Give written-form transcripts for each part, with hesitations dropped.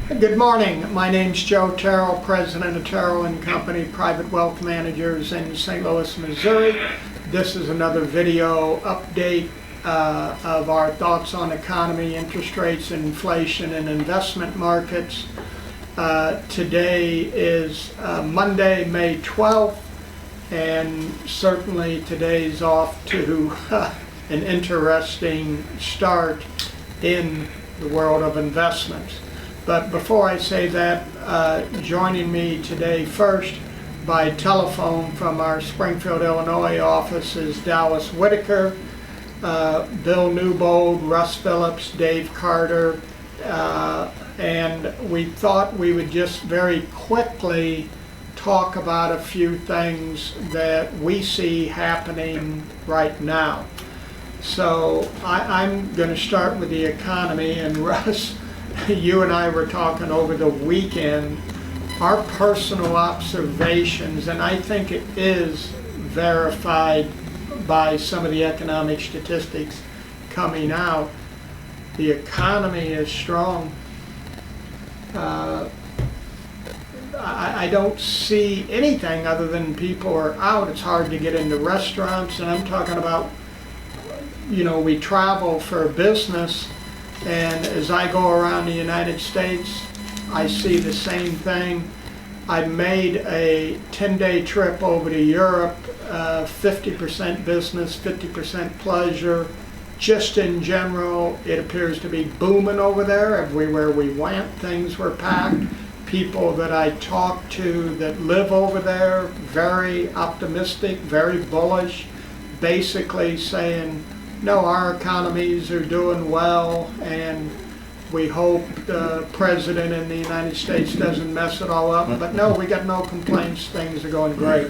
Good morning. My name's Joe Terril, president of Terril and Company, private wealth managers in St. Louis, Missouri. This is another video update of our thoughts on economy, interest rates, inflation, and investment markets. Today is Monday, May 12th, and certainly today's off to an interesting start in the world of investments. But before I say that, joining me today first by telephone from our Springfield, Illinois office is Dallas Whitaker, Bill Newbold, Russ Phillips, Dave Carter, and we thought we would just very quickly talk about a few things that we see happening right now. So I'm going to start with the economy, and Russ, you and I were talking over the weekend, our personal observations, and I think it is verified by some of the economic statistics coming out. The economy is strong. I don't see anything other than people are out. It's hard to get into restaurants, and I'm talking about, you know, we travel for business. And as I go around the United States, I see the same thing. I made a 10-day trip over to Europe, 50% business, 50% pleasure. Just in general, it appears to be booming over there. Everywhere we went, things were packed. People that I talked to that live over there, very optimistic, very bullish, basically saying, no, our economies are doing well, and we hope the president in the United States doesn't mess it all up. But no, we got no complaints. Things are going great.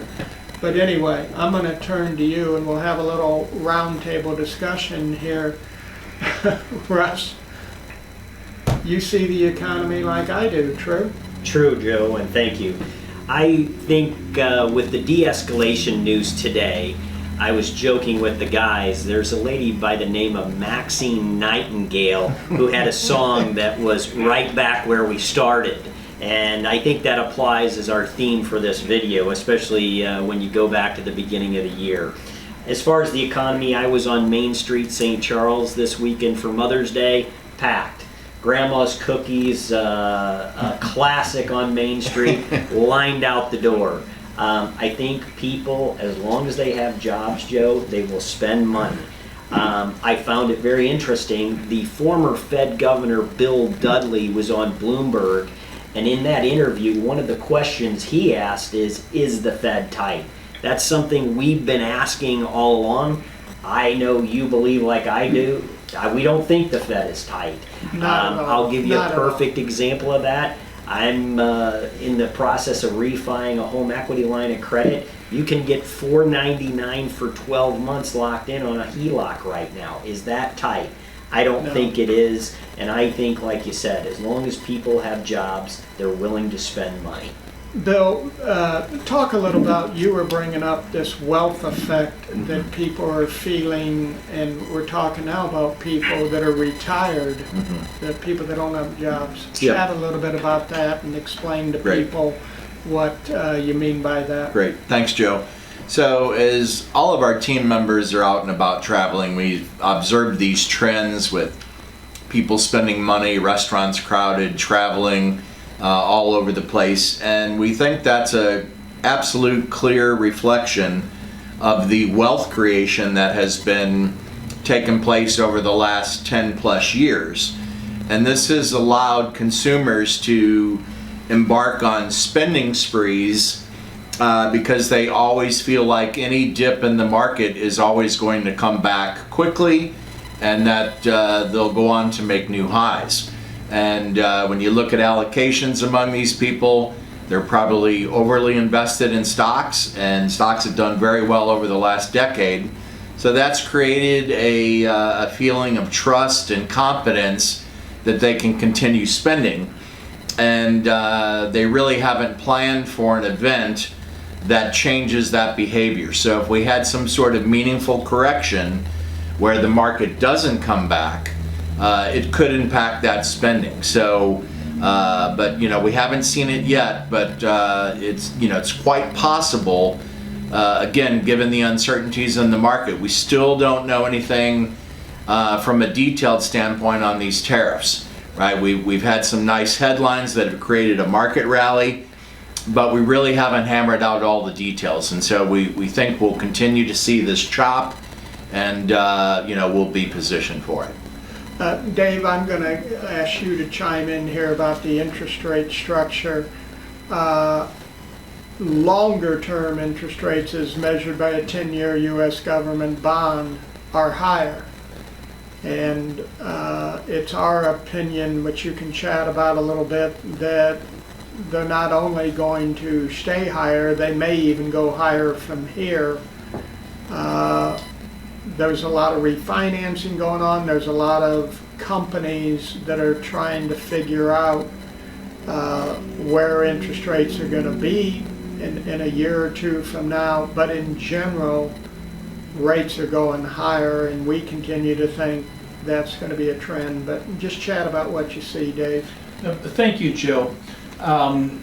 But anyway, I'm going to turn to you, and we'll have a little roundtable discussion here. Russ, you see the economy like I do, true? True, Joe, and thank you. I think with the de-escalation news today, I was joking with the guys, there's a lady by the name of Maxine Nightingale who had a song that was right back where we started. And I think that applies as our theme for this video, especially when you go back to the beginning of the year. As far as the economy, I was on Main Street, St. Charles this weekend for Mother's Day, packed. Grandma's Cookies, a classic on Main Street, lined out the door. I think people, as long as they have jobs, Joe, they will spend money. I found it very interesting. The former Fed Governor Bill Dudley was on Bloomberg, and in that interview, one of the questions he asked is the Fed tight? That's something we've been asking all along. I know you believe like I do. We don't think the Fed is tight. I'll give you a perfect example of that. I'm in the process of refining a home equity line of credit. You can get $4.99 for 12 months locked in on a HELOC right now. Is that tight? I don't think it is. And I think, like you said, as long as people have jobs, they're willing to spend money. Bill, talk a little about, you were bringing up this wealth effect that people are feeling, and we're talking now about people that are retired, that people that don't have jobs. Chat a little bit about that and explain to people what you mean by that. Great, thanks Joe. So as all of our team members are out and about traveling, we've observed these trends with people spending money, restaurants crowded, traveling, all over the place, and we think that's a absolute clear reflection of the wealth creation that has been taking place over the last 10 plus years. And this has allowed consumers to embark on spending sprees because they always feel like any dip in the market is always going to come back quickly, and that they'll go on to make new highs. And when you look at allocations among these people, they're probably overly invested in stocks, and stocks have done very well over the last decade. So that's created a feeling of trust and confidence that they can continue spending. And they really haven't planned for an event that changes that behavior. So if we had some sort of meaningful correction where the market doesn't come back, it could impact that spending. So But we haven't seen it yet, but it's quite possible. Again, given the uncertainties in the market, we still don't know anything from a detailed standpoint on these tariffs, right? We've had some nice headlines that have created a market rally, but we really haven't hammered out all the details. And so we think we'll continue to see this chop, and we'll be positioned for it. Dave, I'm going to ask you to chime in here about the interest rate structure. Longer term interest rates as measured by a 10-year U.S. government bond are higher. And it's our opinion, which you can chat about a little bit, that they're not only going to stay higher, they may even go higher from here. There's a lot of refinancing going on. There's a lot of companies that are trying to figure out where interest rates are going to be in a year or two from now. But in general, rates are going higher, and we continue to think that's going to be a trend. But just chat about what you see, Dave. Thank you, Joe. While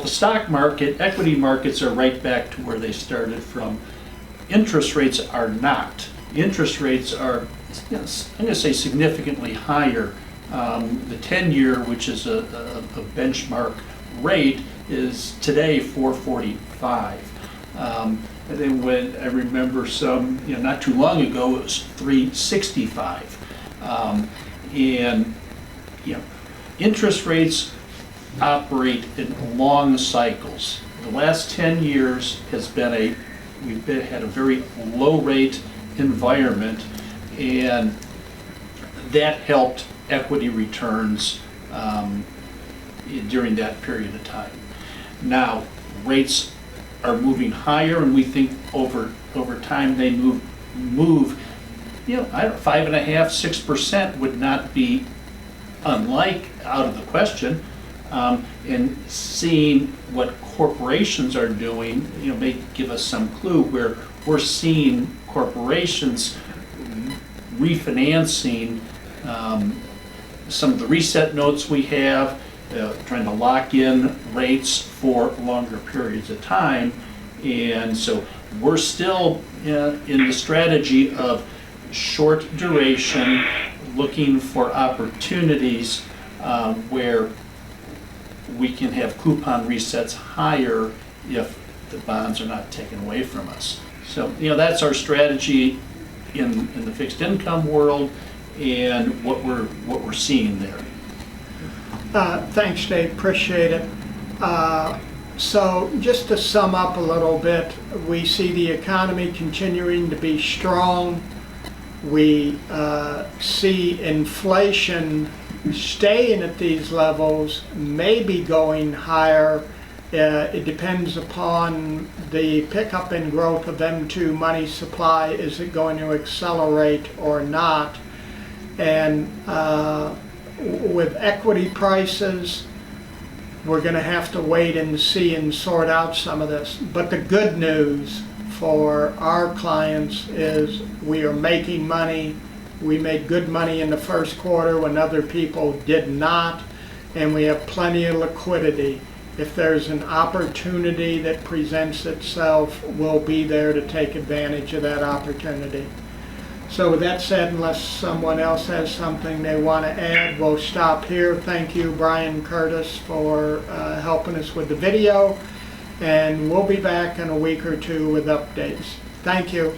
the stock market, equity markets are right back to where they started from, interest rates are not. Interest rates are, I'm going to say, significantly higher. The 10-year, which is a benchmark rate, is today 4.45. And then when I remember not too long ago, it was 3.65. Interest rates operate in long cycles. The last 10 years we've had a very low rate environment, and that helped equity returns during that period of time. Now, rates are moving higher, and we think over time they move 5.5%, 6% would not be out of the question. And seeing what corporations are doing, may give us some clue where we're seeing corporations refinancing some of the reset notes we have, trying to lock in rates for longer periods of time. And so we're still in the strategy of short duration, looking for opportunities where we can have coupon resets higher if the bonds are not taken away from us. So that's our strategy in the fixed income world, and what we're seeing there. Thanks, Dave. Appreciate it. So just to sum up a little bit, we see the economy continuing to be strong. We see inflation staying at these levels, maybe going higher. It depends upon the pickup in growth of M2 money supply. Is it going to accelerate or not? And with equity prices, we're going to have to wait and see and sort out some of this. But the good news for our clients is we are making money. We made good money in the first quarter when other people did not, and we have plenty of liquidity. If there's an opportunity that presents itself, we'll be there to take advantage of that opportunity. So with that said, unless someone else has something they want to add, we'll stop here. Thank you, Brian Curtis, for helping us with the video, and we'll be back in a week or two with updates. Thank you.